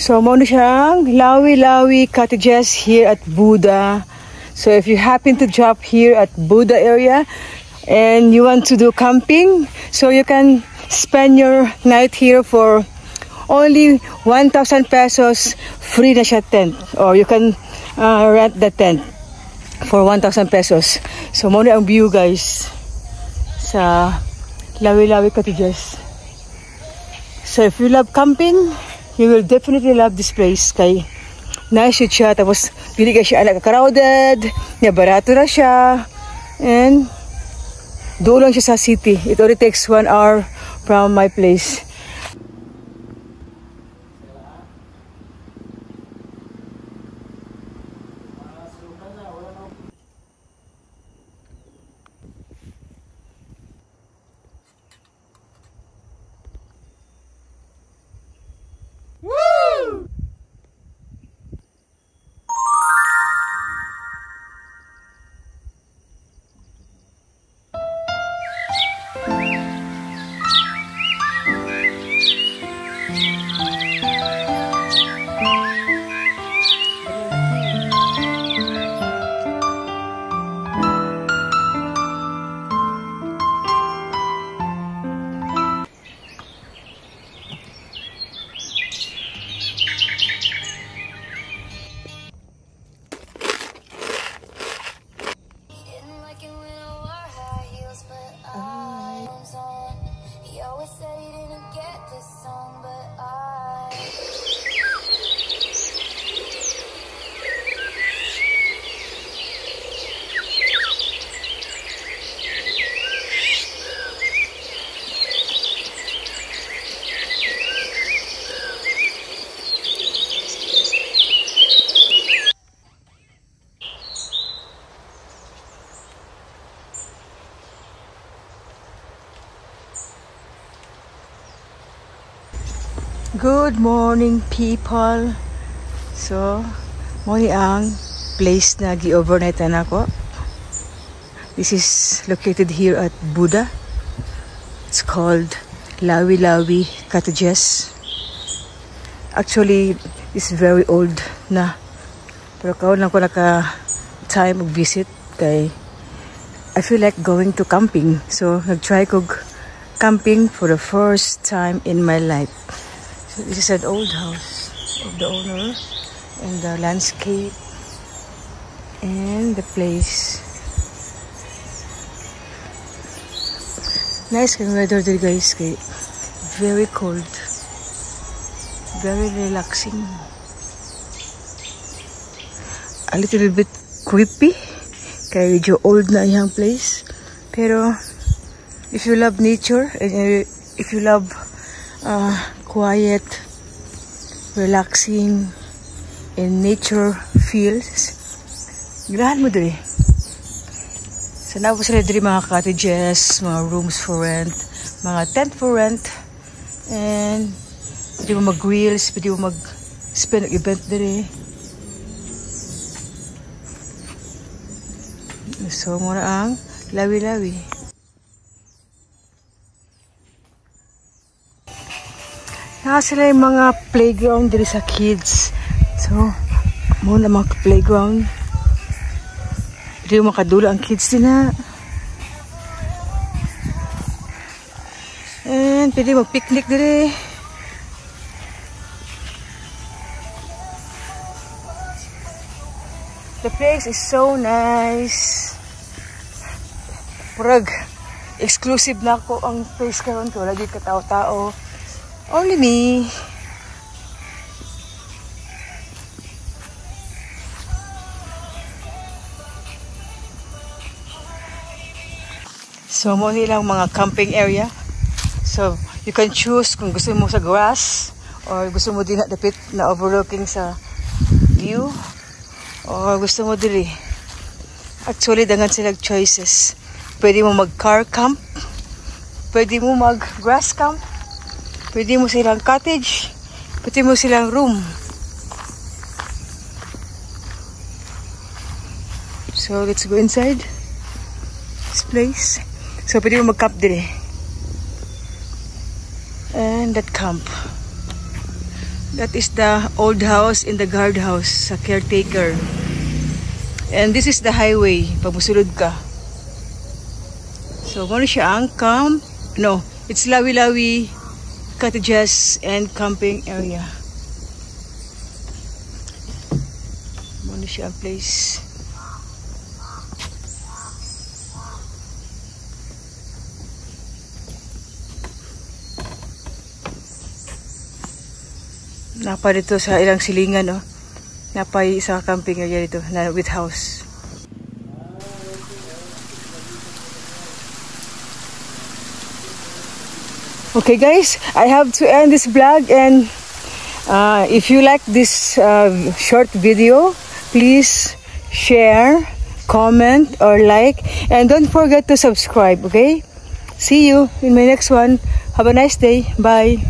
So, muna siyang Lawi-Lawi cottages here at Buda. So, if you happen to drop here at Buda area and you want to do camping, so you can spend your night here for only 1,000 pesos, free na siya tent. Or you can rent the tent for 1,000 pesos. So, muna ang view guys sa Lawi-Lawi cottages. So, if you love camping, you will definitely love this place. Kay nice siya, tapos pili ka siya crowded, niya barato na siya, and doon lang siya sa city. It only takes 1 hour from my place. Good morning people. So, muna ang place na gi-overnightan ako. This is located here at Buda. It's called Lawi-Lawi cottages. Actually, it's very old na. Pero kaon lang ko naka-time mag-visit kay I feel like going to camping. So, nag-try ko camping for the first time in my life. So this is an old house of the owner, and the landscape and the place. Nice kang weather there guys, kay very cold, very relaxing, a little bit creepy kay medyo old na iyang place. Pero if you love nature and if you love quiet, relaxing, and nature feels, ganahan mo diri. Sana po sila diri mga cottages, mga rooms for rent, mga tent for rent, and pwede mo mag-grills, pwede mo mag-spend ng event diri. So, muna ang Lawi-Lawi. Sila yung mga playground dito sa kids. So, muna mga playground. Pwede yung makadula ang kids din na. And pwede mag-picnic dito. The place is so nice. Purag, exclusive na ako ang place karon ko. Lagi katao-tao. Only me. So, muna lang mga camping area. So, you can choose kung gusto mo sa grass or gusto mo din na dapit na overlooking sa view or gusto mo dili. Actually, dangan silang choices. Pwede mo mag-car camp, pwede mo mag-grass camp, pwede mo silang cottage, pwede mo silang room. So, let's go inside this place. So, pwede mo mag-camp din eh. And that camp. That is the old house in the guardhouse sa caretaker. And this is the highway pag musulod ka. So muna siya ang it's lawi-lawi cottages and camping area. Muna siya ang place. Napa dito sa ilang silingan, no? Napa isa camping area dito na with house. Okay guys, I have to end this vlog, and if you like this short video, please share, comment or like, and don't forget to subscribe, okay? See you in my next one. Have a nice day. Bye.